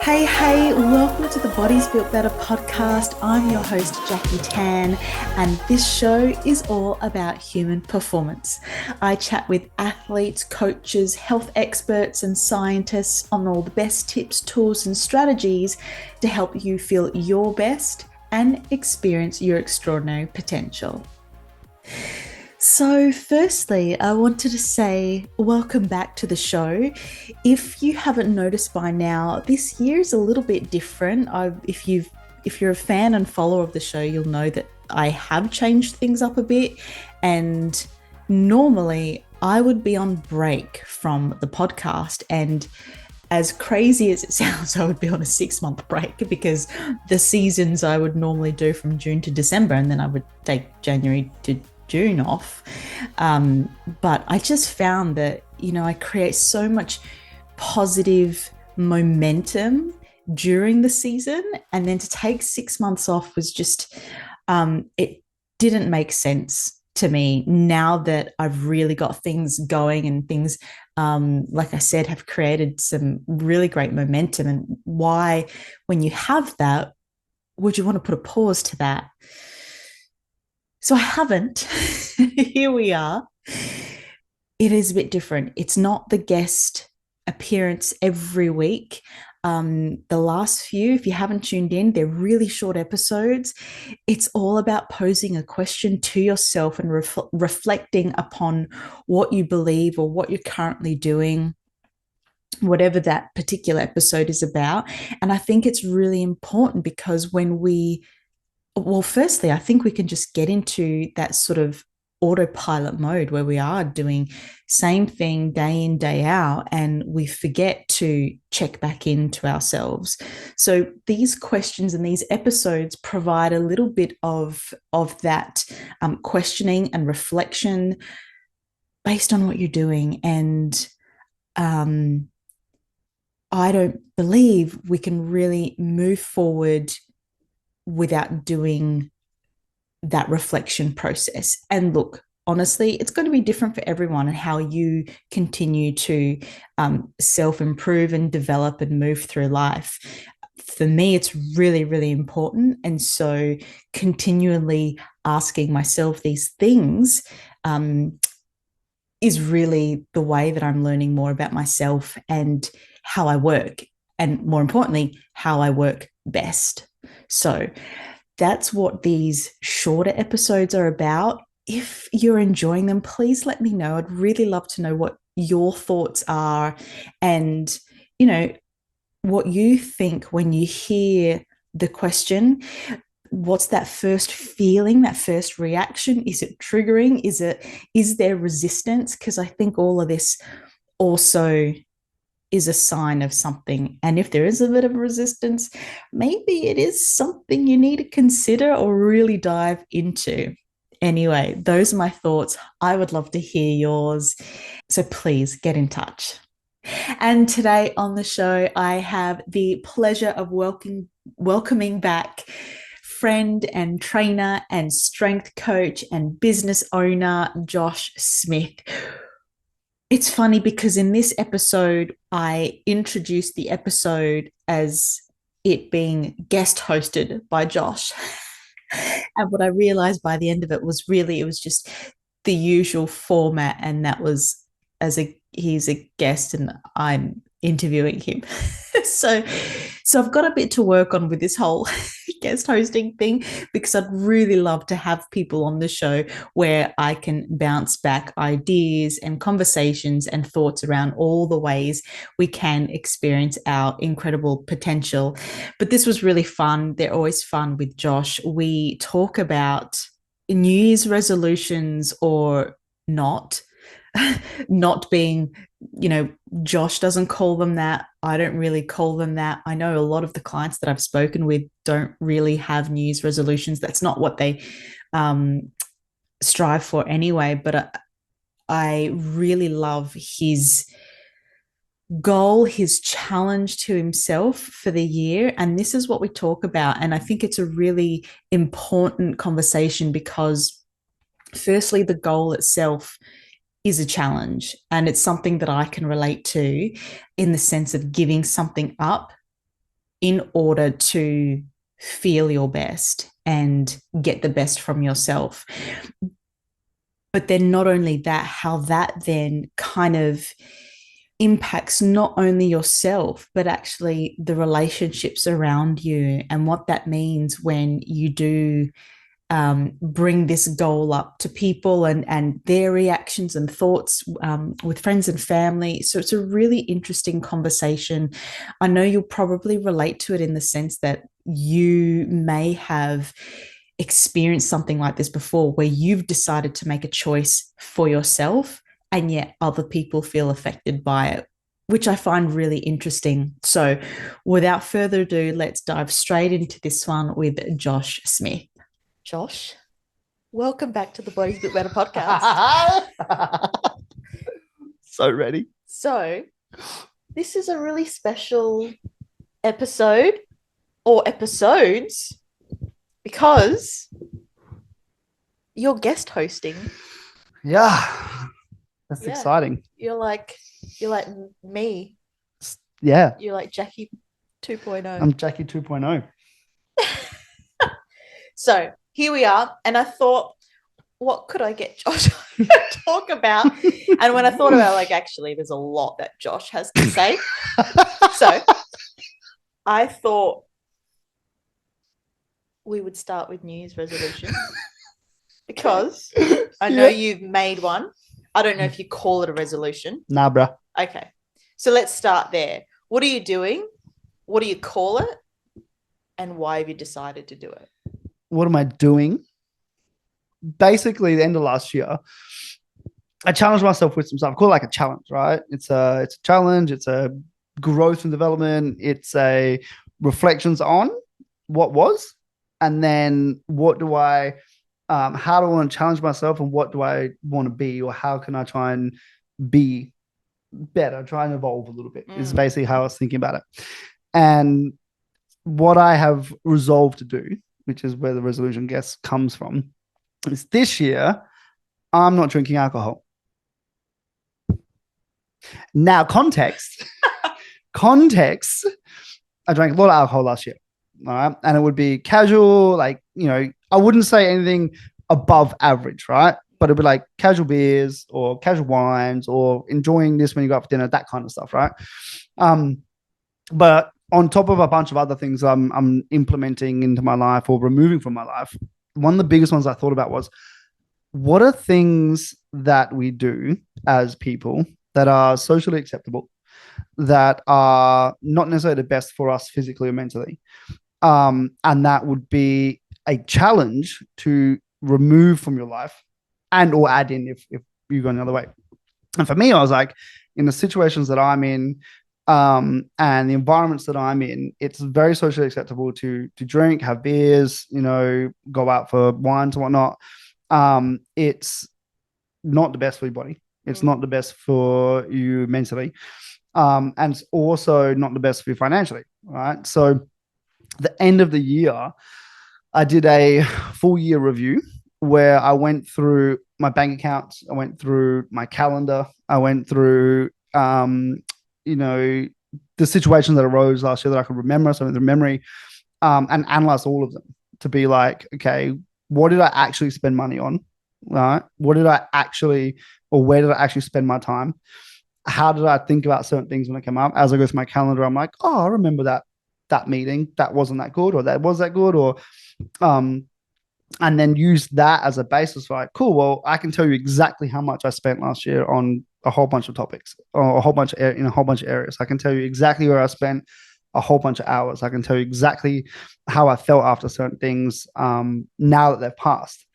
Hey, welcome to the Bodies Built Better podcast. I'm your host, Jackie Tan, and this show is all about human performance. I chat with athletes, coaches, health experts, and scientists on all the best tips, tools, and strategies to help you feel your best and experience your extraordinary potential. So firstly, I wanted to say welcome back to the show. If you haven't noticed by now, this year is a little bit different. If you're a fan and follower of the show, you'll know that I have changed things up a bit. And normally I would be on break from the podcast, and as crazy as it sounds, I would be on a 6-month break because the seasons I would normally do from June to December, and then I would take January to June off. But I just found that, I create so much positive momentum during the season. And then to take 6 months off was just, it didn't make sense to me now that I've really got things going and things, like I said, have created some really great momentum. And why, when you have that, would you want to put a pause to that? So I haven't. Here we are. It is a bit different. It's not the guest appearance every week. The last few, if you haven't tuned in, they're really short episodes. It's all about posing a question to yourself and reflecting upon what you believe or what you're currently doing, whatever that particular episode is about. And I think it's really important because firstly, I think we can just get into that sort of autopilot mode where we are doing same thing day in, day out, and we forget to check back into ourselves. So these questions and these episodes provide a little bit of that questioning and reflection based on what you're doing. And I don't believe we can really move forward without doing that reflection process. And look, honestly, it's going to be different for everyone and how you continue to self-improve and develop and move through life. For me, it's really, really important. And so continually asking myself these things is really the way that I'm learning more about myself and how I work, and more importantly, how I work best. So that's what these shorter episodes are about. If you're enjoying them, please let me know. I'd really love to know what your thoughts are and, what you think when you hear the question. What's that first feeling, that first reaction? Is it triggering? Is there resistance? Because I think all of this also is a sign of something. And if there is a bit of resistance, maybe it is something you need to consider or really dive into. Anyway, those are my thoughts. I would love to hear yours. So please get in touch. And today on the show, I have the pleasure of welcoming back friend and trainer and strength coach and business owner, Josh Smith. It's funny because in this episode, I introduced the episode as it being guest hosted by Josh. And what I realized by the end of it was just the usual format. And that was he's a guest and I'm interviewing him. So I've got a bit to work on with this whole guest hosting thing, because I'd really love to have people on the show where I can bounce back ideas and conversations and thoughts around all the ways we can experience our incredible potential. But this was really fun. They're always fun with Josh. We talk about New Year's resolutions or not being, Josh doesn't call them that. I don't really call them that. I know a lot of the clients that I've spoken with don't really have New Year's resolutions. That's not what they strive for anyway. But I really love his goal, his challenge to himself for the year. And this is what we talk about. And I think it's a really important conversation because firstly, the goal itself is a challenge, and it's something that I can relate to in the sense of giving something up in order to feel your best and get the best from yourself. But then not only that, how that then kind of impacts not only yourself, but actually the relationships around you, and what that means when you do bring this goal up to people, and their reactions and thoughts with friends and family. So it's a really interesting conversation. I know you'll probably relate to it in the sense that you may have experienced something like this before, where you've decided to make a choice for yourself and yet other people feel affected by it, which I find really interesting. So without further ado, let's dive straight into this one with Josh Smith. Josh, welcome back to the Body's a Bit Better podcast. So ready. So this is a really special episode, or episodes, because you're guest hosting. Yeah. That's exciting. You're like me. Yeah. You're like Jackie 2.0. I'm Jackie 2.0. So here we are. And I thought, what could I get Josh to talk about? And when I thought about, like, actually, there's a lot that Josh has to say. So I thought we would start with New Year's resolutions, because I know you've made one. I don't know if you call it a resolution. Nah, bruh. Okay. So let's start there. What are you doing? What do you call it? And why have you decided to do it? What am I doing? Basically, the end of last year, I challenged myself with some stuff. I call it like a challenge, right? It's a challenge. It's a growth and development. It's a reflections on what was, and then what do I, how do I want to challenge myself, and what do I want to be, or how can I try and be better, try and evolve a little bit, is basically how I was thinking about it. And what I have resolved to do, which is where the resolution guess comes from, is this year, I'm not drinking alcohol. Now, context, I drank a lot of alcohol last year, all right? And it would be casual, like, I wouldn't say anything above average, right? But it'd be like casual beers or casual wines, or enjoying this when you go out for dinner, that kind of stuff, right? But on top of a bunch of other things I'm implementing into my life or removing from my life, one of the biggest ones I thought about was, what are things that we do as people that are socially acceptable, that are not necessarily the best for us physically or mentally? And that would be a challenge to remove from your life and or add in if you go another way. And for me, I was like, in the situations that I'm in, and the environments that I'm in, it's very socially acceptable to drink, have beers, go out for wines and whatnot. It's not the best for your body. It's not the best for you mentally. And it's also not the best for you financially, right? So the end of the year, I did a full year review where I went through my bank accounts, I went through my calendar, I went through, the situations that arose last year that I could remember, so the memory, and analyze all of them to be like, okay, what did I actually spend money on? Right? What did I actually, or where did I actually spend my time? How did I think about certain things when it came up? As I go through my calendar, I'm like, oh, I remember that meeting, that wasn't that good, or that was that good, or and then use that as a basis for like, cool, well, I can tell you exactly how much I spent last year on a whole bunch of topics, or a whole bunch of areas. I can tell you exactly where I spent a whole bunch of hours. I can tell you exactly how I felt after certain things, now that they've passed.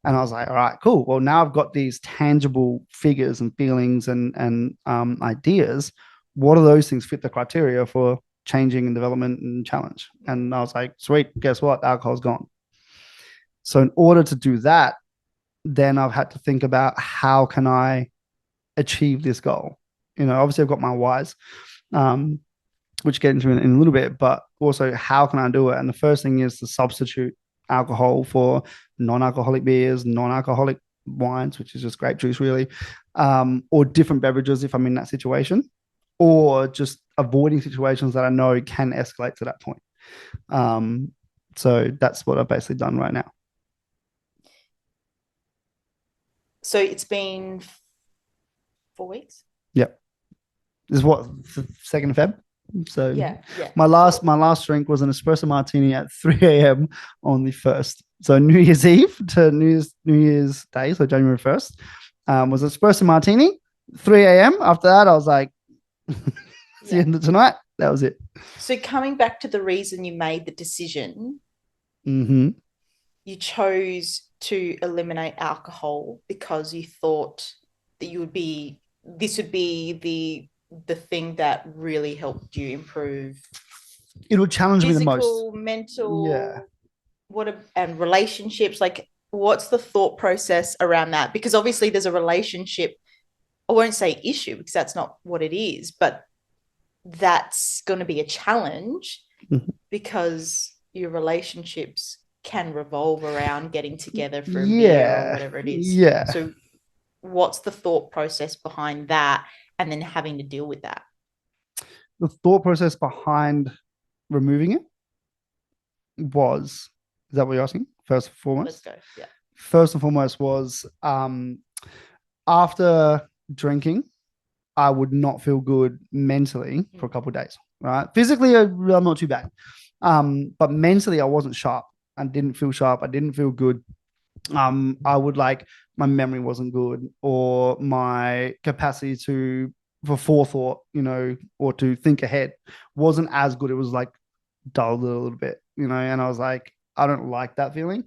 And I was like, all right, cool. Well, now I've got these tangible figures and feelings and ideas. What do those things fit the criteria for changing and development and challenge? And I was like, sweet, guess what? Alcohol's gone. So in order to do that, then I've had to think about, how can I achieve this goal? Obviously I've got my whys, which get into in a little bit, but also how can I do it? And the first thing is to substitute alcohol for non-alcoholic beers, non-alcoholic wines, which is just grape juice really, or different beverages if I'm in that situation. or just avoiding situations that I know can escalate to that point. Um, so that's what I've basically done right now. So it's been 4 weeks. Yep. This is what, 2nd of Feb. So Yeah, yeah. my last drink was an espresso martini at 3 a.m. on the 1st. So New Year's Eve to New Year's Day, so January 1st, was espresso martini, 3 a.m. After that, I was like, it's the Yeah. end of tonight. That was it. So coming back to the reason you made the decision, Mm-hmm. you chose to eliminate alcohol because you thought that this would be the thing that really helped you improve It would challenge me the most. physical, Yeah. mental, and relationships. Like, what's the thought process around that? Because obviously there's a relationship, I won't say issue because that's not what it is, but that's going to be a challenge Mhm. because your relationships can revolve around getting together for a beer or Yeah. whatever it is. Yeah. So, what's the thought process behind that and then having to deal with that? The thought process behind removing it was, is that what you're asking? First and Let's foremost? go. Yeah. First and foremost was after drinking, I would not feel good mentally for a couple of days, right? Physically, I'm not too bad. But mentally, I wasn't sharp. I didn't feel sharp. I didn't feel good. I would like my memory wasn't good, or my capacity to for forethought, or to think ahead wasn't as good. It was like dulled a little bit, and I was like, I don't like that feeling.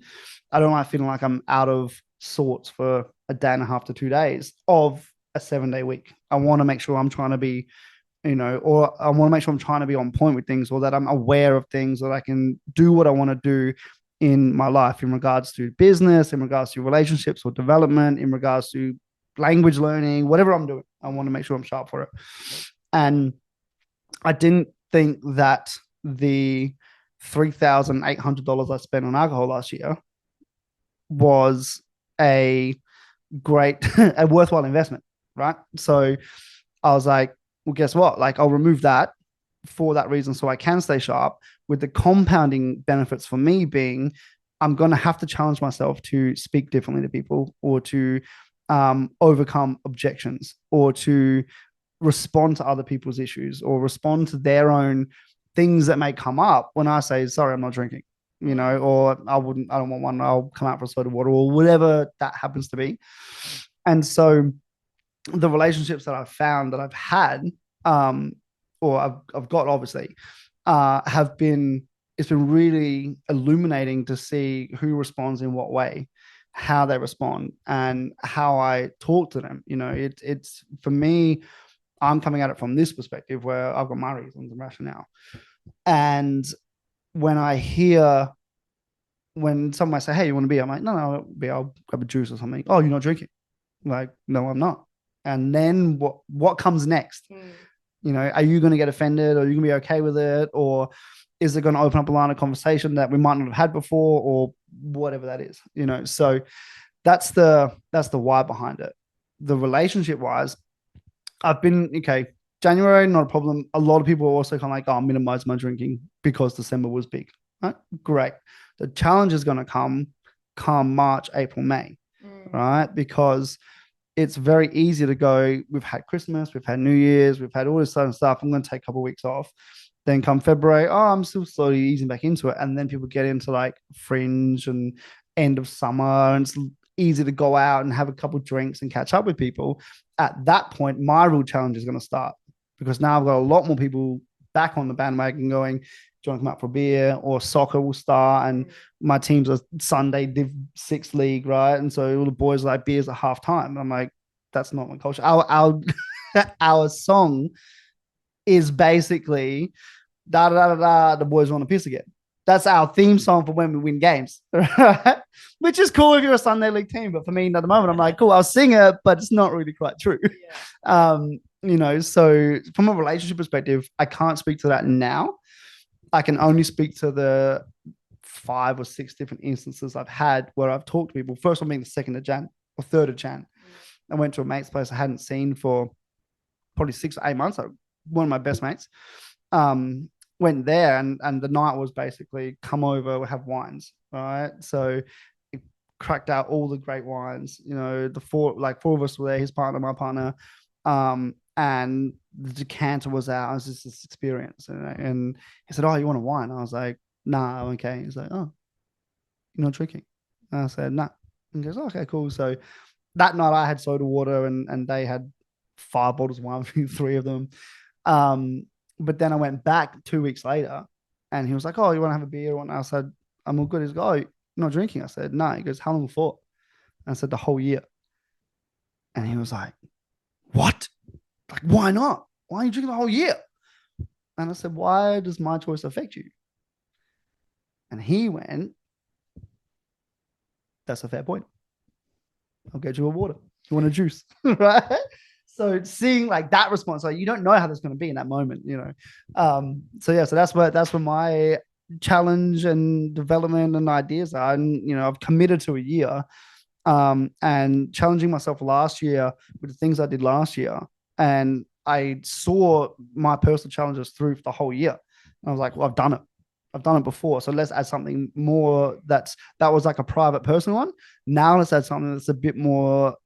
I don't like feeling like I'm out of sorts for a day and a half to 2 days of a 7 day week. I want to make sure I'm trying to be, or I want to make sure I'm trying to be on point with things, or that I'm aware of things, or I can do what I want to do in my life in regards to business, in regards to relationships or development, in regards to language learning, whatever I'm doing. I want to make sure I'm sharp for it. And I didn't think that the $3,800 I spent on alcohol last year was a a worthwhile investment, right? So I was like, well, guess what? Like, I'll remove that for that reason so I can stay sharp, with the compounding benefits for me being I'm going to have to challenge myself to speak differently to people, or to overcome objections, or to respond to other people's issues, or respond to their own things that may come up when I say, sorry, I'm not drinking, or I don't want one, I'll come out for a soda water, or whatever that happens to be. And so the relationships that I've found that I've had, um, or I've got obviously, have been, it's been really illuminating to see who responds in what way, how they respond, and how I talk to them. It's for me, I'm coming at it from this perspective where I've got my reasons and rationale. And when I hear, when someone might say, hey, you want to be? I'm like, no, beer, I'll grab a juice or something. Oh, you're not drinking? Like, no, I'm not. And then what comes next? Are you going to get offended? Or are you going to be okay with it? Or is it going to open up a line of conversation that we might not have had before, or whatever that is? So that's the why behind it. The relationship wise, I've been okay. January, not a problem. A lot of people are also kind of like, oh, I'll minimize my drinking because December was big. Right? Great. The challenge is going to come March, April, May, right? Because it's very easy to go, we've had Christmas, we've had New Year's, we've had all this sort of stuff. I'm going to take a couple of weeks off. Then come February, oh, I'm still slowly easing back into it. And then people get into like fringe and end of summer, and it's easy to go out and have a couple of drinks and catch up with people. At that point, my real challenge is going to start, because now I've got a lot more people back on the bandwagon going, do you want to come out for a beer? Or soccer will start, and my team's a Sunday Div 6 league, right? And so all the boys are like beers at half time. I'm like, that's not my culture. Our our song is basically da da da da. The boys want to piss again. That's our theme song for when we win games, right? Which is cool if you're a Sunday league team. But for me, at the moment, I'm like, cool, I'll sing it, but it's not really quite true. So from a relationship perspective, I can't speak to that now. I can only speak to the 5 or 6 different instances I've had where I've talked to people. First one being the 2nd of Jan or 3rd of Jan. I went to a mate's place I hadn't seen for probably 6 or 8 months. I one of my best mates. Um, Went there, and the night was basically come over, we have wines, right? So it cracked out all the great wines. You know, the four of us were there, his partner, my partner, and the decanter was out. It was just this experience, and he said, "Oh, you want a wine?" I was like, "Nah, I'm okay." He's like, "Oh, you're not drinking?" And I said, "Nah." And he goes, oh, "Okay, cool." So that night I had soda water, and they had 5 bottles of wine, three of them. Um, but then I went back 2 weeks later, and he was like, "Oh, you want to have a beer?" And I said, "I'm all good." He's like, "Oh, you're not drinking?" I said, "No." He goes, "How long for?" And I said, "The whole year." And he was like, "What? Like, why not? Why are you drinking the whole year?" And I said, "Why does my choice affect you?" And he went, "That's a fair point. I'll get you a water. You want a juice?" Right? So seeing like that response, like you don't know how that's going to be in that moment, you know. So yeah, so that's where my challenge and development and ideas are. And I've committed to a year, and challenging myself last year with the things I did last year. And I saw my personal challenges through the whole year. And I was like, well, I've done it. I've done it before. So let's add something more that was like a private personal one. Now let's add something that's a bit more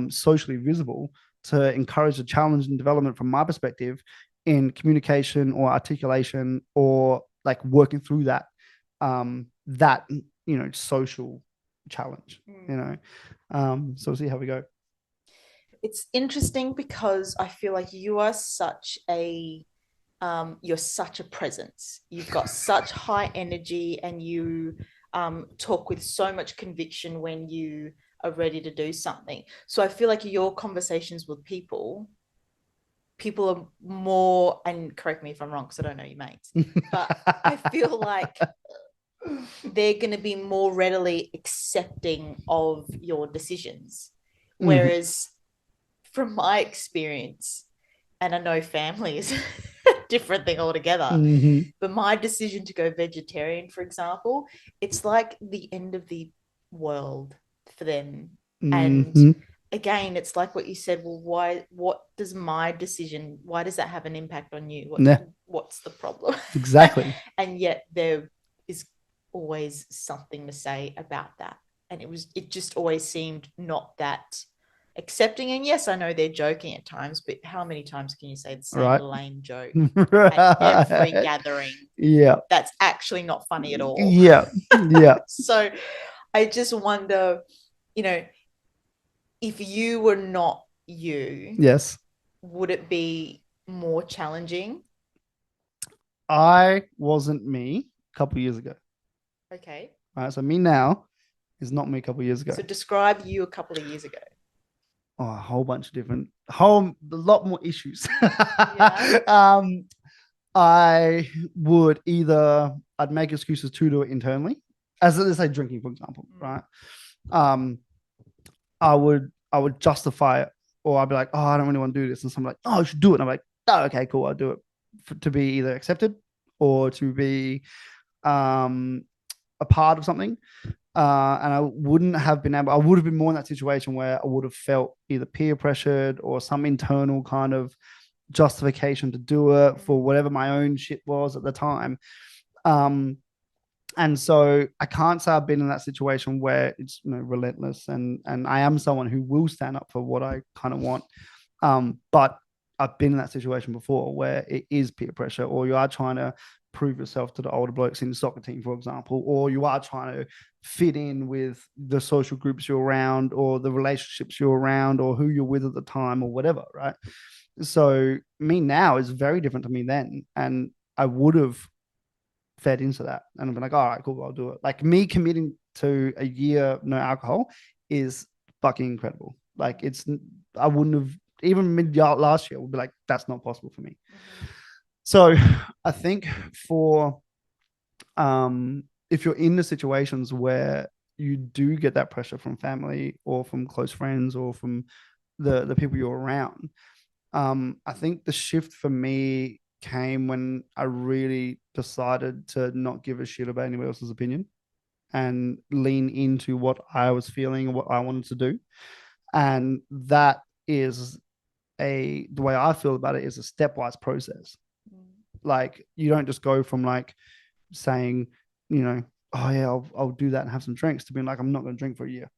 socially visible to encourage the challenge and development from my perspective in communication or articulation or like working through that social challenge, so we'll see how we go. It's interesting because I feel like you are such a you're such a presence. You've got such high energy, and you talk with so much conviction when you are ready to do something. So I feel like your conversations with people are more, and correct me if I'm wrong because I don't know your mates, but I feel like they're going to be more readily accepting of your decisions. Mhm. Whereas from my experience, and I know family is a different thing altogether, Mhm. but my decision to go vegetarian, for example, it's like the end of the world for them. And Mhm. again, it's like what you said. Well, what does my decision, why does that have an impact on you? Yeah, What's the problem? exactly. And yet there is always something to say about that. And it just always seemed not that accepting. And yes, I know they're joking at times, but how many times can you say the same Right. lame joke at every Right. gathering Yeah. that's actually not funny at all? Yeah. Yeah. So I just wonder, you know, if you were not you, Yes. would it be more challenging? I wasn't me a couple of years ago. Okay. Right. So me now is not me a couple of years ago. So describe you a couple of years ago. Oh, a whole bunch of a lot more issues. Yeah. um, I would I'd make excuses to do it internally, as let's say drinking, for example, Mm. right? Um, I would justify it, or I'd be like, oh, I don't really want to do this, and someone like, oh, you should do it, and I'm like, oh, okay, cool, I'll do it to be either accepted or to be um a part of something. And I wouldn't have been able. I would have been more in that situation where I would have felt either peer pressured or some internal kind of justification to do it for whatever my own shit was at the time. Um, and so I can't say I've been in that situation where it's relentless, and I am someone who will stand up for what I kind of want. But I've been in that situation before where it is peer pressure, or you are trying to prove yourself to the older blokes in the soccer team, for example, or you are trying to fit in with the social groups you're around, or the relationships you're around, or who you're with at the time, or whatever, right? So me now is very different to me then, and I would have fed into that, and I've been like, all right, cool, I'll do it. Like me committing to a year no alcohol is fucking incredible. Like I wouldn't have even mid last year would be like, that's not possible for me. Mm-hmm. So I think for if you're in the situations where you do get that pressure from family or from close friends or from the people you're around, I think the shift for me came when I really decided to not give a shit about anyone else's opinion and lean into what I was feeling and what I wanted to do. And that is the way I feel about it is a stepwise process. Mm. Like you don't just go from like saying, oh yeah, I'll do that and have some drinks to being like, I'm not going to drink for a year.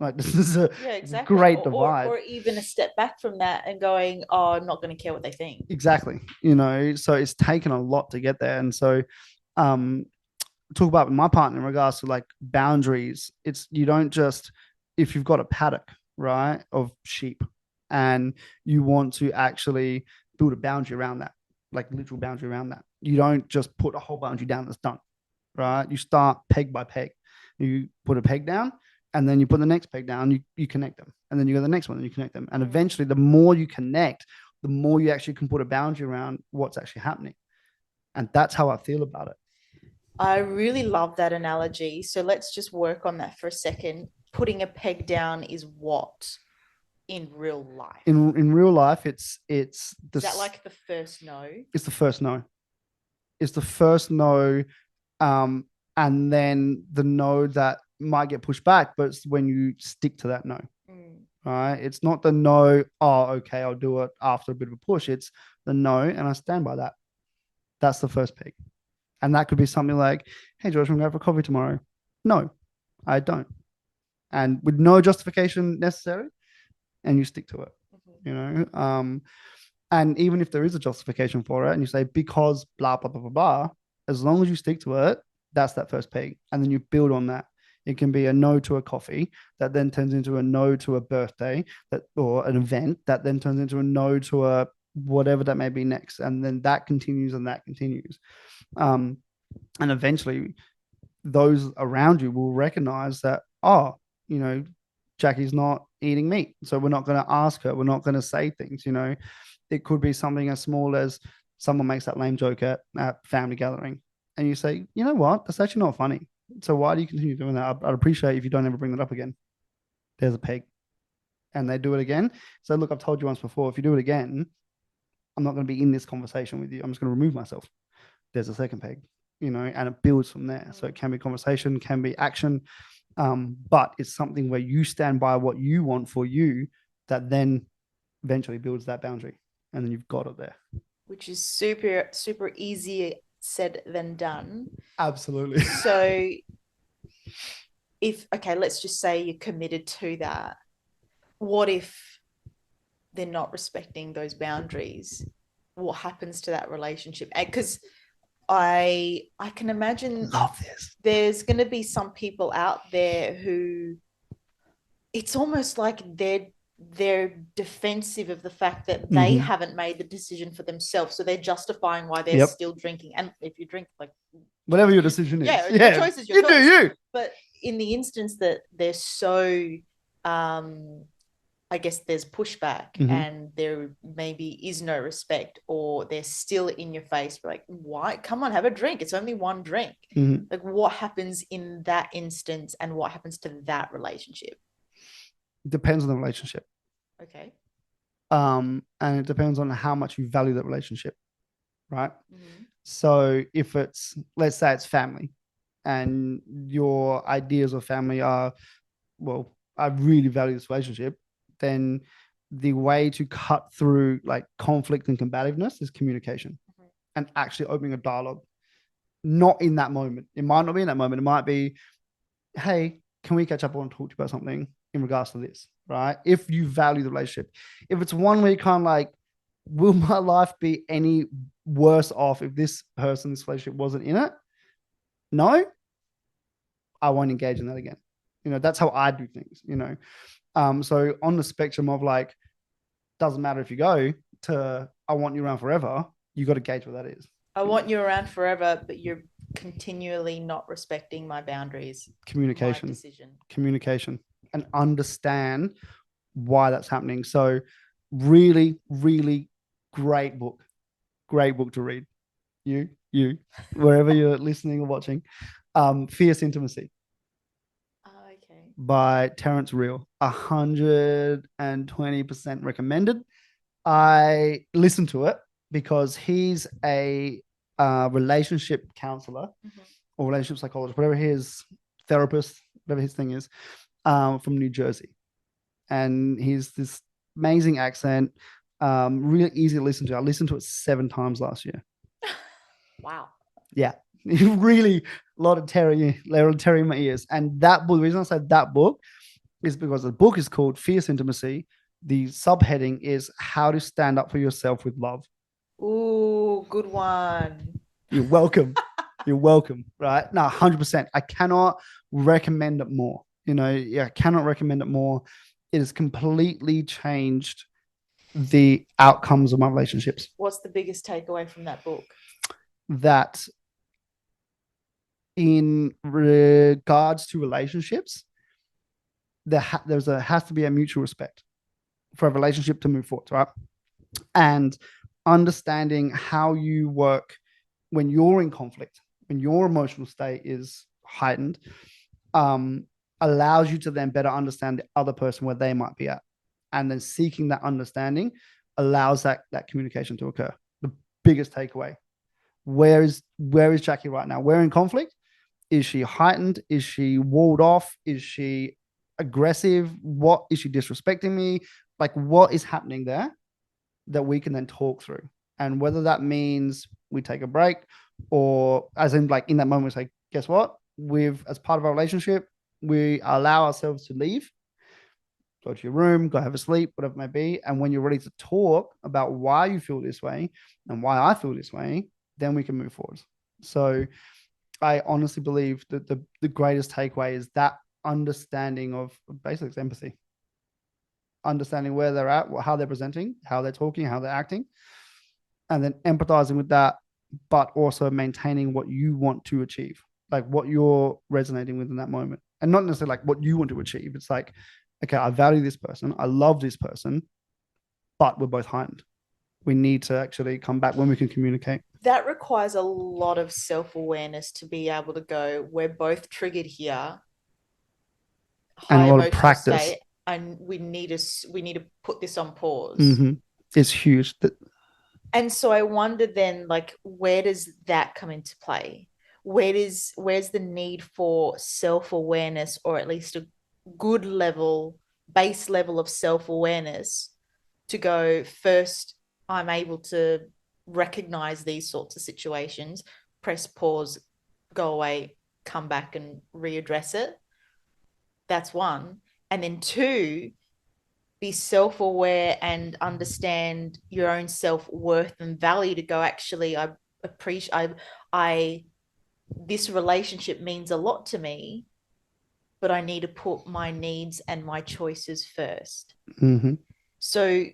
Like this is a Yeah, exactly. great divide. Or even a step back from that and going, oh, I'm not going to care what they think. Exactly. So it's taken a lot to get there. And so, um, talk about with my partner in regards to like boundaries. It's you don't just if you've got a paddock, right, of sheep and you want to actually build a boundary around that, like literal boundary around that. You don't just put a whole boundary down that's done, right? You start peg by peg. You put a peg down and then you put the next peg down, you connect them. And then you go to the next one and you connect them. And eventually the more you connect, the more you actually can put a boundary around what's actually happening. And that's how I feel about it. I really love that analogy. So let's just work on that for a second. Putting a peg down is what in real life? In real life, it's Is that like the first no? It's the first no. It's the first no, and then the no that might get pushed back, but it's when you stick to that no. Mm. Right? It's not the no. Oh, okay, I'll do it after a bit of a push. It's the no, and I stand by that. That's the first peg, and that could be something like, "Hey, George, I'm going to go for coffee tomorrow." No, I don't, and with no justification necessary, and you stick to it. Mm-hmm. And even if there is a justification for it and you say because blah blah blah blah blah, as long as you stick to it, that's that first peg, and then you build on that. It can be a no to a coffee that then turns into a no to a birthday that or an event that then turns into a no to a whatever that may be next, and then that continues and that continues, and eventually those around you will recognize that, oh, Jackie's not eating meat, so we're not going to ask her, we're not going to say things. It could be something as small as someone makes that lame joke at family gathering and you say, you know what, that's actually not funny, so why do you continue doing that? I'd appreciate if you don't ever bring that up again. There's a peg. And they do it again. So look, I've told you once before, if you do it again, I'm not going to be in this conversation with you, I'm just going to remove myself. There's a second peg, and it builds from there. So it can be conversation, can be action, but it's something where you stand by what you want for you that then eventually builds that boundary, and then you've got it there. Which is super, super easy said than done. Absolutely. So let's just say you're committed to that. What if they're not respecting those boundaries? What happens to that relationship? Because I can imagine love this. There's going to be some people out there who it's almost like they're defensive of the fact that they haven't made the decision for themselves, so they're justifying why they're still drinking. And if you drink, like whatever your decision is, your choice is your choice. Do you. But in the instance that they're so I guess there's pushback and there maybe is no respect, or they're still in your face, like, why? Come on, have a drink. It's only one drink. Like, what happens in that instance and what happens to that relationship? It depends on the relationship. Okay. And it depends on how much you value that relationship, right? So if it's, let's say it's family and your ideas of family are, well, I really value this relationship, then the way to cut through like conflict and combativeness is communication and actually opening a dialogue. Not in that moment. It might not be in that moment. It might be, hey, can we catch up? I want to talk to you about something in regards to this, right? If you value the relationship. If it's one where you kind of like, will my life be any worse off if this person, this relationship wasn't in it? No, I won't engage in that again. That's how I do things, So on the spectrum of like, doesn't matter if you go to, I want you around forever, you got to gauge what that is. I want you around forever, but you're continually not respecting my boundaries. Communication. My decision. Communication. And understand why that's happening. So really, really great book. Great book to read. You, wherever you're listening or watching. Fierce Intimacy. Okay. By Terrence Real. 120% recommended. I listened to it because he's a relationship counselor or relationship psychologist, whatever his therapist, whatever his thing is, from New Jersey. And he's this amazing accent, Really easy to listen to. I listened to it 7 times last year. Wow. Yeah, really a lot of terror in my ears. And that book, the reason I said that book is because the book is called Fierce Intimacy. The subheading is How to Stand Up for Yourself with Love. Ooh, good one. You're welcome. You're welcome. Right? No, 100%. I cannot recommend it more. Yeah, I cannot recommend it more. It has completely changed the outcomes of my relationships. What's the biggest takeaway from that book? That in regards to relationships, has to be a mutual respect for a relationship to move forward, right? And understanding how you work when you're in conflict, when your emotional state is heightened, um, allows you to then better understand the other person where they might be at, and then seeking that understanding allows that communication to occur. The biggest takeaway: where is Jackie right now? We're in conflict. Is she heightened? Is she walled off? Is she aggressive? What is she disrespecting me? Like, what is happening there that we can then talk through? And whether that means we take a break, or as in like in that moment, we say, guess what? As part of our relationship, we allow ourselves to leave, go to your room, go have a sleep, whatever it may be. And when you're ready to talk about why you feel this way and why I feel this way, then we can move forward. So I honestly believe that the greatest takeaway is that understanding of basics empathy, understanding where they're at, how they're presenting, how they're talking, how they're acting, and then empathizing with that, but also maintaining what you want to achieve, like what you're resonating with in that moment. And not necessarily like what you want to achieve. It's like, okay, I value this person, I love this person, but we're both heightened. We need to actually come back when we can communicate. That requires a lot of self-awareness to be able to go, we're both triggered here, And high a lot of emotional practice. state, and we need to put this on pause. Mm-hmm. It's huge. And so I wonder then, like, where does that come into play? Where's the need for self-awareness, or at least a good level, base level of self-awareness to go first? I'm able to recognize these sorts of situations, press pause, go away, come back and readdress it. That's one. And then two, be self-aware and understand your own self-worth and value to go, actually, I appreciate, I this relationship means a lot to me, but I need to put my needs and my choices first. Mm-hmm. So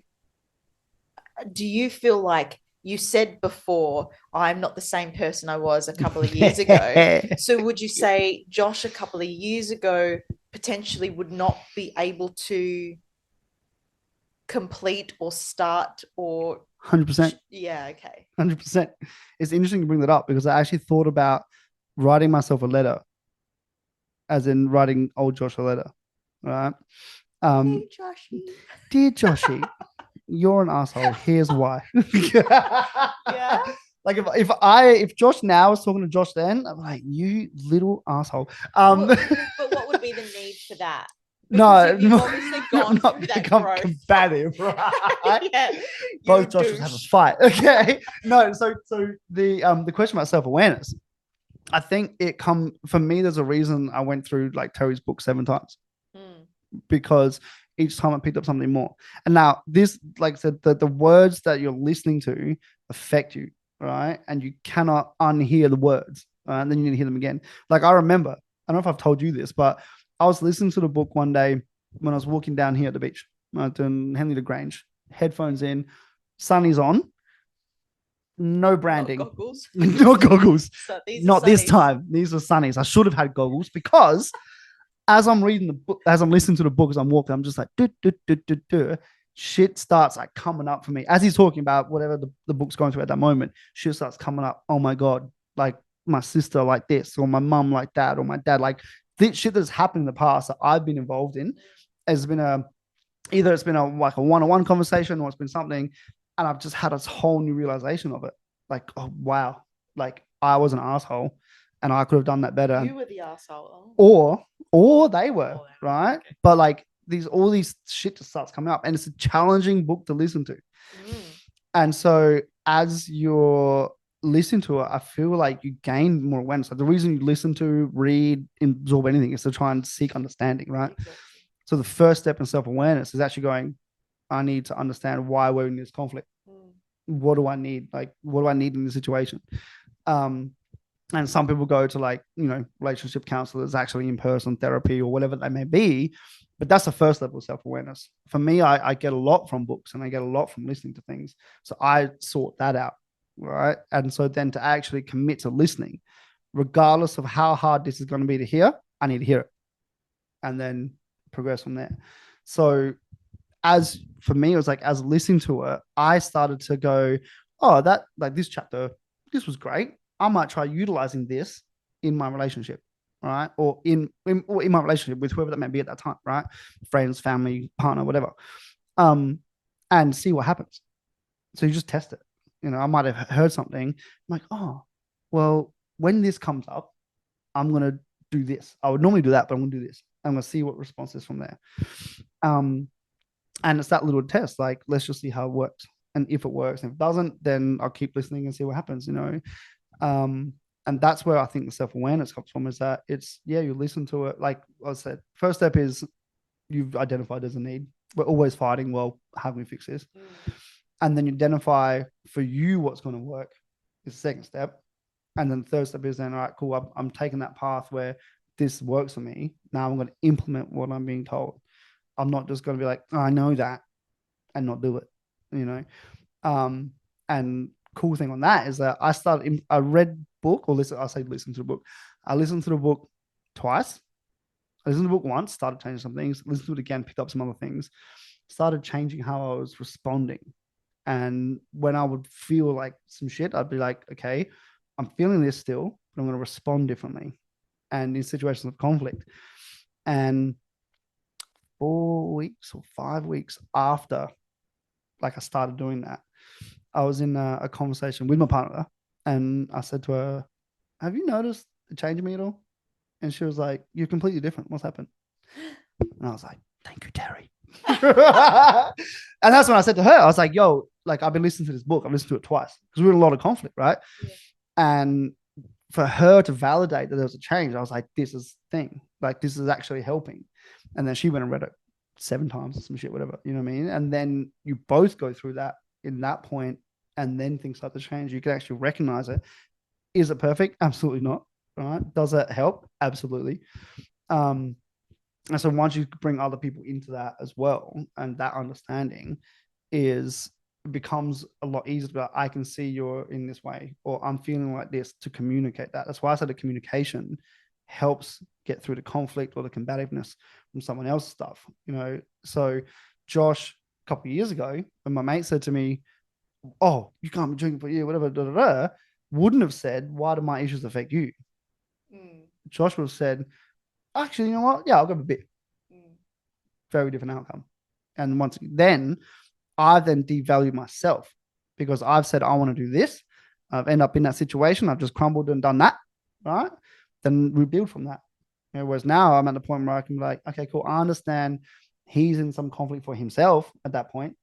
do you feel like, you said before, I'm not the same person I was a couple of years ago. So would you say Josh a couple of years ago potentially would not be able to complete or start or 100%. Yeah, okay. 100%. It's interesting to bring that up because I actually thought about writing myself a letter, as in writing old Josh a letter, right? Hey Joshy. Dear Joshy, you're an asshole. Here's why. Yeah. Like if Josh now was talking to Josh then, I'm like, you little asshole. But what would be the need for that? Because You've obviously gone not through that become growth. combative, right? Yeah. Both Joshes have a fight. Okay. No, so the question about self-awareness, I think it come for me, there's a reason I went through like Terry's book 7 times. Because each time I picked up something more. And now this, like I said, the words that you're listening to affect you, right? And you cannot unhear the words, right? And then you need to hear them again. Like I remember, I don't know if I've told you this, but I was listening to the book one day when I was walking down here at the beach, doing Henley Grange, headphones in, sun is on, no branding. Not goggles. No goggles. So not this time. These were sunnies. I should have had goggles because as I'm reading the book, as I'm listening to the book, as I'm walking, I'm just like, shit starts like coming up for me. As he's talking about whatever the book's going through at that moment, shit starts coming up. Oh my God, like my sister like this, or my mum like that, or my dad, like this shit that's happened in the past that I've been involved in has been either it's been like a one-on-one conversation or it's been something. And I've just had this whole new realization of it. Like, oh wow, like I was an asshole and I could have done that better. You were the asshole. Or they were, right? Okay. But like all these shit just starts coming up, and it's a challenging book to listen to. Mm. And so as you're listening to it, I feel like you gain more awareness. Like the reason you listen to, read, absorb anything is to try and seek understanding, right? Exactly. So the first step in self-awareness is actually going, I need to understand why we're in this conflict. What do I need? Like, what do I need in this situation? And some people go to, like, relationship counselors, actually in-person therapy or whatever they may be. But that's the first level of self-awareness. For me, I get a lot from books and I get a lot from listening to things. So I sort that out, right? And so then to actually commit to listening, regardless of how hard this is going to be to hear, I need to hear it and then progress from there. So as for me, it was like, as listening to it, I started to go, oh, that, like, this chapter, this was great. I might try utilizing this in my relationship, right? Or in my relationship with whoever that may be at that time, right? Friends, family, partner, whatever. And see what happens. So you just test it. I might have heard something. I'm like, oh, well, when this comes up, I'm gonna do this. I would normally do that, but I'm gonna do this. I'm gonna see what response is from there. And it's that little test. Like, let's just see how it works. And if it works, and if it doesn't, then I'll keep listening and see what happens. And that's where I think the self-awareness comes from, is that it's, you listen to it. Like I said, first step is you've identified there's a need. We're always fighting, well, how can we fix this? And then you identify for you what's going to work is the second step. And then the third step is then, all right, cool, I'm taking that path where this works for me. Now I'm going to implement what I'm being told. I'm not just going to be like, oh, I know that, and not do it, and cool thing on that is that I read book, or listen to the book. I listened to the book twice. I listened to the book once, started changing some things, listened to it again, picked up some other things, started changing how I was responding. And when I would feel like some shit, I'd be like, okay, I'm feeling this still, but I'm going to respond differently. And in situations of conflict. And 4 weeks or 5 weeks after, like, I started doing that, I was in a conversation with my partner, and I said to her, have you noticed the change in me at all? And she was like, you're completely different. What's happened? And I was like, thank you, Terry. And that's when I said to her, I was like, yo, like, I've been listening to this book. I've listened to it twice because we were in a lot of conflict, right? Yeah. And for her to validate that there was a change, I was like, this is thing. Like, this is actually helping. And then she went and read it 7 times or some shit, whatever. You know what I mean? And then you both go through that in that point, and then things start to change. You can actually recognize it. Is it perfect? Absolutely not. Right? Does it help? Absolutely. And so once you bring other people into that as well, and that understanding is, it becomes a lot easier to be like, I can see you're in this way, or I'm feeling like this, to communicate that. That's why I said the communication helps get through the conflict or the combativeness from someone else's stuff. So Josh, a couple of years ago, when my mate said to me, oh, you can't be drinking for a year, whatever, wouldn't have said, why do my issues affect you? Josh would have said, actually, you know what? Yeah, I'll go a bit. Very different outcome. And once then, I then devalued myself because I've said, I want to do this. I've ended up in that situation. I've just crumbled and done that, right? Then rebuild from that. Whereas now I'm at the point where I can be like, okay, cool. I understand he's in some conflict for himself at that point,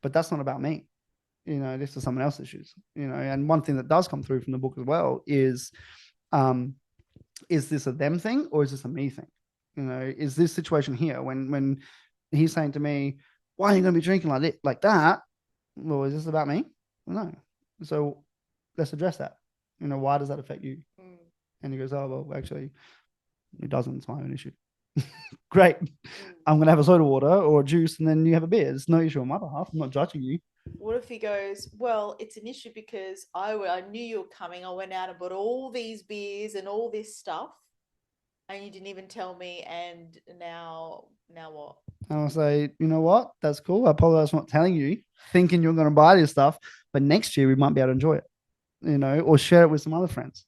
but that's not about me. This is someone else's issues. And one thing that does come through from the book as well is this a them thing or is this a me thing? Is this situation here when he's saying to me, why are you going to be drinking like that? Well, is this about me? No. So let's address that. Why does that affect you? And he goes, oh, well, actually, it doesn't. It's my own issue. Great. I'm going to have a soda water or a juice and then you have a beer. It's no issue on my behalf. I'm not judging you. What if he goes, well, it's an issue because I knew you were coming. I went out and bought all these beers and all this stuff and you didn't even tell me. And now what? I'll say, you know what? That's cool. I apologize for not telling you, thinking you're going to buy this stuff. But next year we might be able to enjoy it, or share it with some other friends.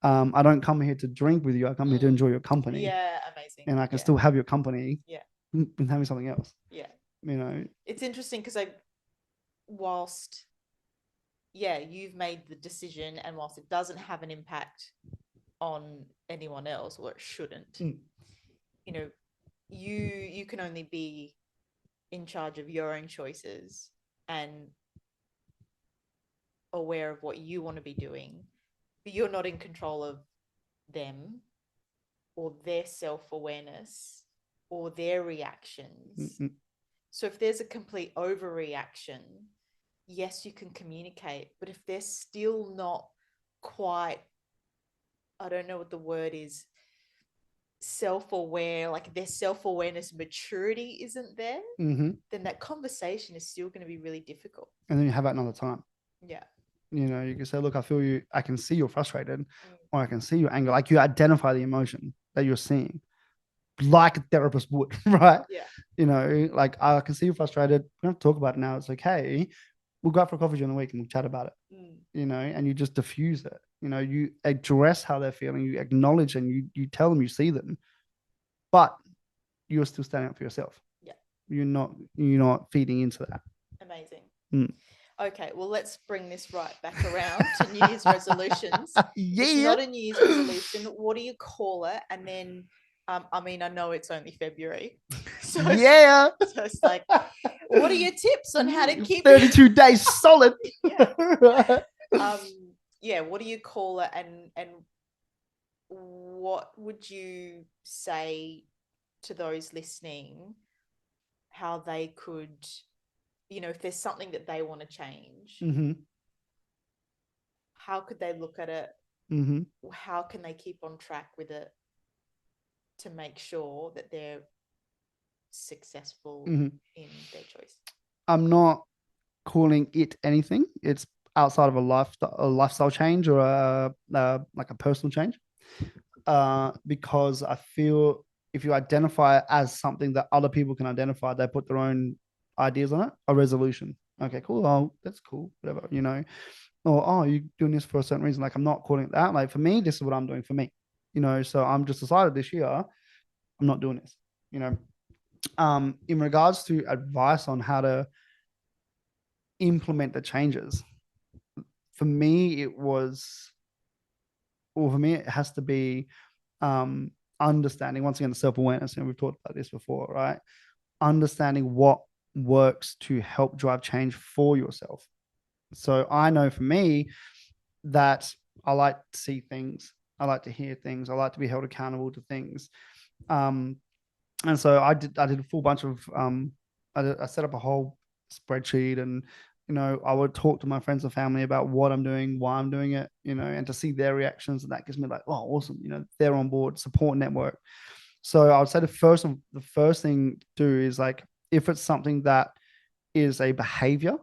I don't come here to drink with you. I come here to enjoy your company. Yeah, amazing. And I can still have your company. Yeah. And having something else. Yeah. It's interesting because whilst you've made the decision and whilst it doesn't have an impact on anyone else, or it shouldn't, you can only be in charge of your own choices and aware of what you want to be doing, but you're not in control of them or their self-awareness or their reactions. Mm-mm. So if there's a complete overreaction, yes, you can communicate, but if they're still not quite, I don't know what the word is, self-aware, like their self-awareness maturity isn't there, Mm-hmm. then that conversation is still going to be really difficult. And then you have that another time. Yeah. You know, you can say, look, I feel you, I can see you're frustrated, Mm. or I can see your anger. Like you identify the emotion that you're seeing, like a therapist would, right? Yeah. You know, like I can see you're frustrated. We don't have to talk about it now. It's okay. We'll go out for coffee during the week and we'll chat about it. Mm. You know, and you just diffuse it. You know, you address how they're feeling, you acknowledge and you tell them you see them, but you're still standing up for yourself. Yeah. You're not feeding into that. Amazing. Mm. Okay, well, let's bring this right back around to New Year's resolutions. Yeah. It's not a New Year's resolution. What do you call it? And then, I mean, I know it's only February. So, Yeah. so it's like, what are your tips on how to keep 32 days solid? Yeah. Yeah, what do you call it? And what would you say to those listening, how they could, if there's something that they want to change, Mm-hmm. how could they look at it? Mm-hmm. How can they keep on track with it to make sure that they're successful Mm-hmm. in their choice? I'm not calling it anything. It's outside of a lifestyle change or like a personal change. Because I feel if you identify it as something that other people can identify, they put their own ideas on it. A resolution. Okay, cool. Oh, that's cool. Whatever, you know. Or oh, you're doing this for a certain reason. Like I'm not calling it that. Like for me, this is what I'm doing for me. You know, so I'm just decided this year I'm not doing this. You know, in regards to advice on how to implement the changes, for me it was, or for me it has to be understanding, once again, the self-awareness, and we've talked about this before, right? Understanding what works to help drive change for yourself. So I know for me that I like to see things, I like to hear things, I like to be held accountable to things. And so I did a full bunch of I set up a whole spreadsheet, and you know, I would talk to my friends and family about what I'm doing, why I'm doing it, you know, and to see their reactions, and that gives me like, oh, awesome, you know, they're on board. Support network. So I would say the first thing to do is like, if it's something that is a behavior,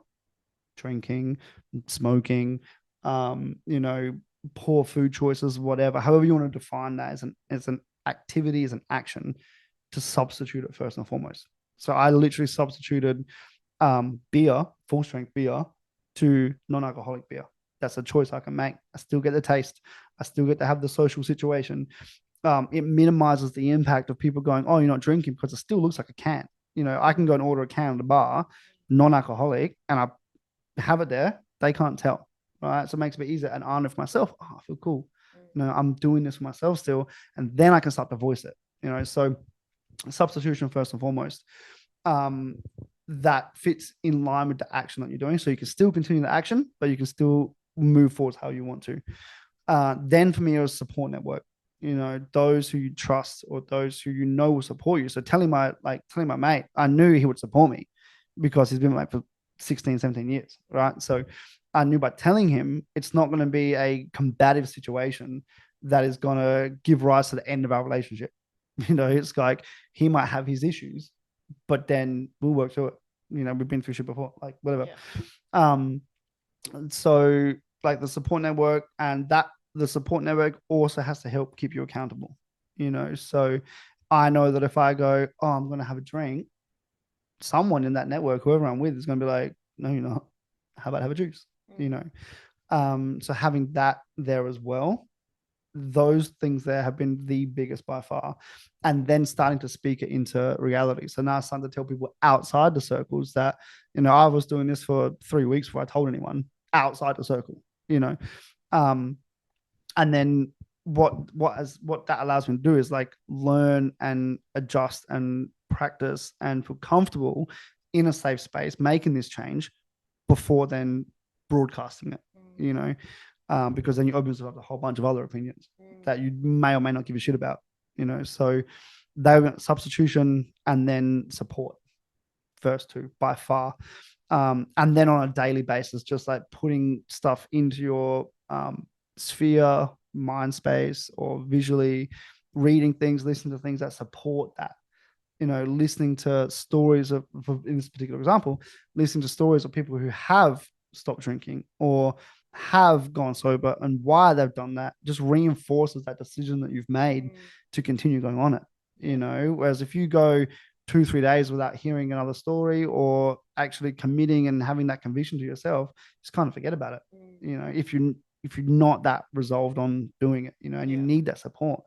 drinking, smoking, you know, poor food choices, whatever, however you want to define that as an activity, as an action, to substitute it first and foremost. So I literally substituted beer, full strength beer, to non-alcoholic beer. That's a choice I can make. I still get the taste. I still get to have the social situation. It minimizes the impact of people going, oh, you're not drinking, because it still looks like a can. You know, I can go and order a can at the bar, non-alcoholic, and I have it there. They can't tell, right? So it makes it a bit easier. And I know for myself, oh, I feel cool. You know, I'm doing this for myself still, and then I can start to voice it. You know, so substitution first and foremost. That fits in line with the action that you're doing. So you can still continue the action, but you can still move forward how you want to. Then for me, it was support network. You know, those who you trust or those who you know will support you. So telling my mate, I knew he would support me because he's been my mate for 16, 17 years, right? So I knew by telling him it's not going to be a combative situation that is going to give rise to the end of our relationship. You know, it's like he might have his issues, but then we'll work through it. You know, we've been through shit before, like whatever. Yeah. So like the support network, and that the support network also has to help keep you accountable. You know, so I know that if I go, oh, I'm going to have a drink, someone in that network, whoever I'm with, is going to be like, no, you're not. How about have a juice? You know, so having that there as well, those things there have been the biggest by far. And then starting to speak it into reality. So now I'm starting to tell people outside the circles that, you know, I was doing this for 3 weeks before I told anyone outside the circle, you know. And then what that allows me to do is like learn and adjust and practice and feel comfortable in a safe space, making this change before then broadcasting it, you know, because then you open yourself up to a whole bunch of other opinions that you may or may not give a shit about, you know. So they went substitution and then support, first two by far. And then on a daily basis, just like putting stuff into your sphere, mind space, or visually reading things, listening to things that support that. You know, listening to stories of, in this particular example, listening to stories of people who have stopped drinking or have gone sober and why they've done that just reinforces that decision that you've made to continue going on it, you know. Whereas if you go 2-3 days without hearing another story or actually committing and having that conviction to yourself, just kind of forget about it, you know, if you're not that resolved on doing it, you know, and you need that support.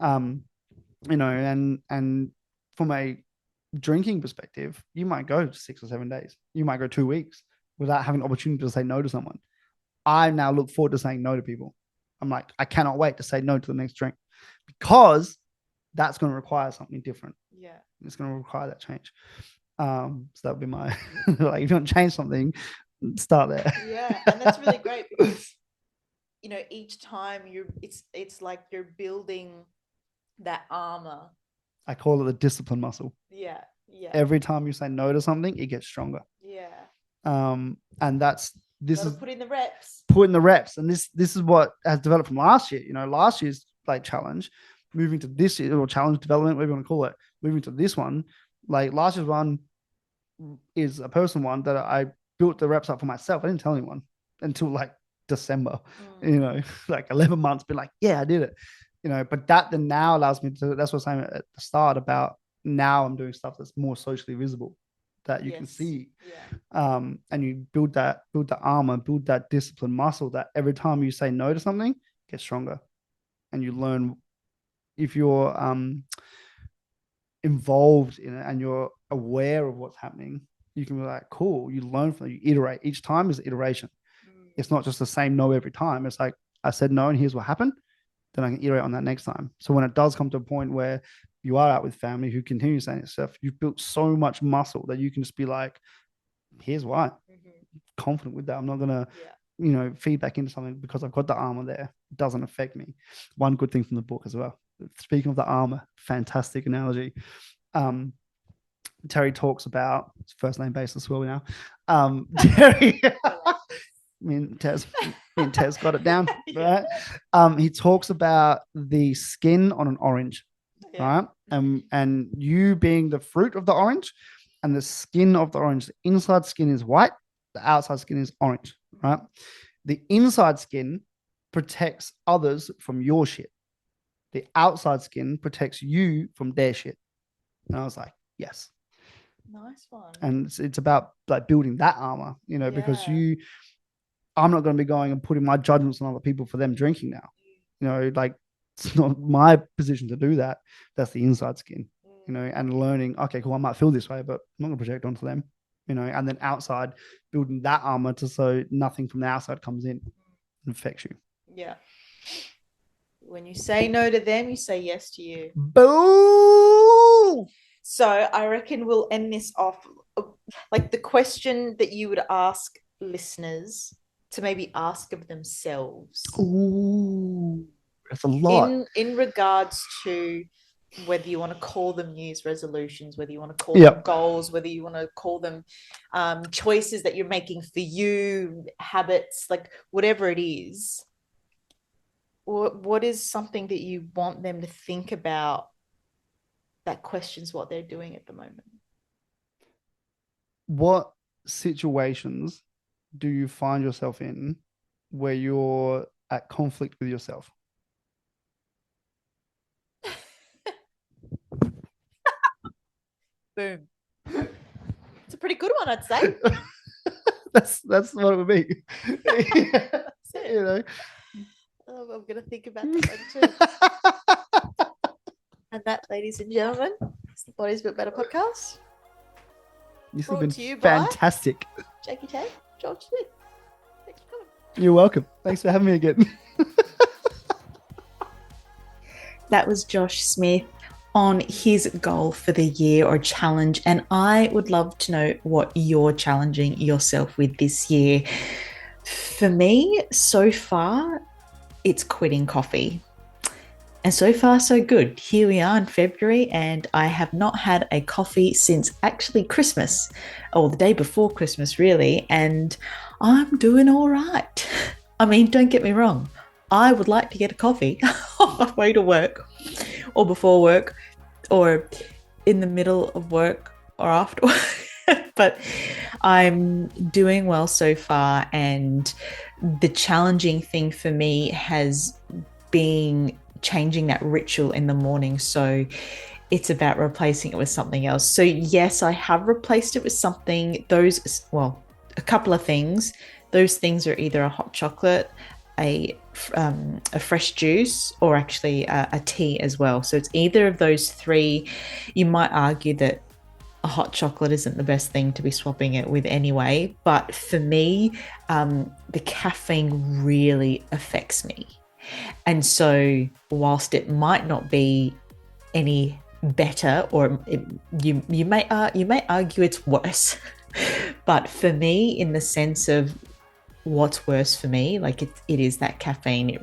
You know, and from a drinking perspective, you might go 6 or 7 days, you might go 2 weeks without having an opportunity to say no to someone. I now look forward to saying no to people. I'm like, I cannot wait to say no to the next drink, because that's going to require something different. Yeah. It's going to require that change. So that would be my, like, if you want to change something, start there. Yeah. And that's really great because, you know, each time it's like you're building that armor. I call it the discipline muscle. Yeah. Yeah. Every time you say no to something, it gets stronger. Yeah. And this is put in the reps. And this is what has developed from last year. You know, last year's like challenge, moving to this year, or challenge development, whatever you want to call it, moving to this one. Like last year's one is a personal one that I built the reps up for myself. I didn't tell anyone until like December, you know, like 11 months, been like, yeah, I did it, you know. But that then now allows me to, that's what I was saying at the start about, now I'm doing stuff that's more socially visible, that you can see. And you build that armor, build that discipline muscle, that every time you say no to something, get stronger. And you learn, if you're involved in it and you're aware of what's happening, you can be like, cool, you learn from it, you iterate. Each time is iteration. It's not just the same no every time. It's like, I said no and here's what happened, then I can iterate on that next time. So when it does come to a point where you are out with family who continue saying stuff, you've built so much muscle that you can just be like, here's why. Confident with that. I'm not gonna you know, feed back into something because I've got the armor there. It doesn't affect me. One good thing from the book as well, speaking of the armor, fantastic analogy. Terry talks about, it's first name basis as well now. Terry, me and Tez got it down, right? He talks about the skin on an orange, right? And you being the fruit of the orange, and the skin of the orange. The inside skin is white, the outside skin is orange, right? The inside skin protects others from your shit. The outside skin protects you from their shit. And I was like, yes. Nice one. And it's about like building that armor, you know, because I'm not going to be going and putting my judgments on other people for them drinking now. You know, like, it's not my position to do that. That's the inside skin, you know, and learning, okay, cool, I might feel this way, but I'm not going to project onto them, you know. And then outside, building that armor so nothing from the outside comes in and affects you. Yeah. When you say no to them, you say yes to you. Boom! So I reckon we'll end this off. Like the question that you would ask listeners to maybe ask of themselves. Ooh, that's a lot. In regards to whether you want to call them New Year's resolutions, whether you want to call them goals, whether you want to call them choices that you're making for you, habits, like whatever it is. What is something that you want them to think about that questions what they're doing at the moment? What situations do you find yourself in where you're at conflict with yourself? Boom. It's a pretty good one, I'd say. That's what it would be. You know. I'm going to think about that too. And that, ladies and gentlemen, is the Bodies But Better podcast. This has been fantastic. Jackie Tay, George Smith. Thanks for coming. You're welcome. Thanks for having me again. That was Josh Smith on his goal for the year or challenge. And I would love to know what you're challenging yourself with this year. For me, so far, it's quitting coffee. And so far, so good. Here we are in February, and I have not had a coffee since actually Christmas, or the day before Christmas, really. And I'm doing all right. I mean, don't get me wrong. I would like to get a coffee on my way to work, or before work, or in the middle of work, or after work. But I'm doing well so far. And the challenging thing for me has been changing that ritual in the morning. So it's about replacing it with something else. So yes, I have replaced it with something, a couple of things. Those things are either a hot chocolate, a fresh juice, or actually a tea as well. So it's either of those three. You might argue that a hot chocolate isn't the best thing to be swapping it with anyway. But for me, the caffeine really affects me. And so whilst it might not be any better, or you may argue it's worse, but for me, in the sense of what's worse for me, like it is that caffeine.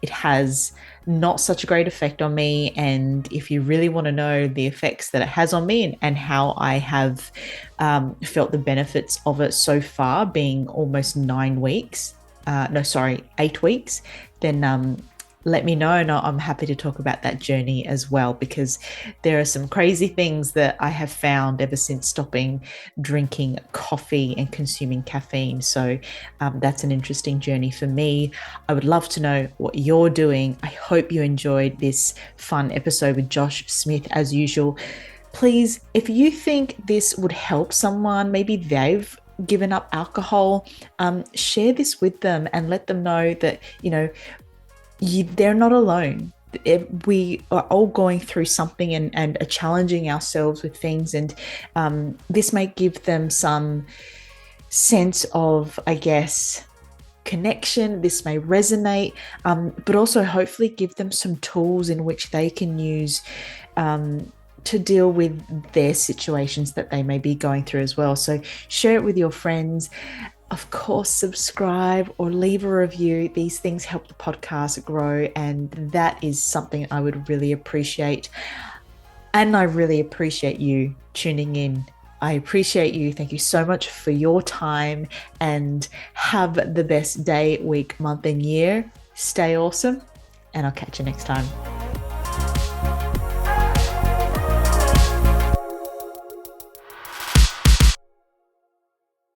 It has not such a great effect on me. And if you really want to know the effects that it has on me, and how I have felt the benefits of it so far, being almost 8 weeks, then let me know, and I'm happy to talk about that journey as well, because there are some crazy things that I have found ever since stopping drinking coffee and consuming caffeine. So that's an interesting journey for me. I would love to know what you're doing. I hope you enjoyed this fun episode with Josh Smith as usual. Please, if you think this would help someone, maybe they've given up alcohol, share this with them and let them know that, they're not alone. We are all going through something and are challenging ourselves with things. And this may give them some sense of, I guess, connection. This may resonate, but also hopefully give them some tools in which they can use to deal with their situations that they may be going through as well. So share it with your friends. Of course, subscribe or leave a review. These things help the podcast grow, and that is something I would really appreciate. And I really appreciate you tuning in. I appreciate you. Thank you so much for your time, and have the best day, week, month, and year. Stay awesome, and I'll catch you next time.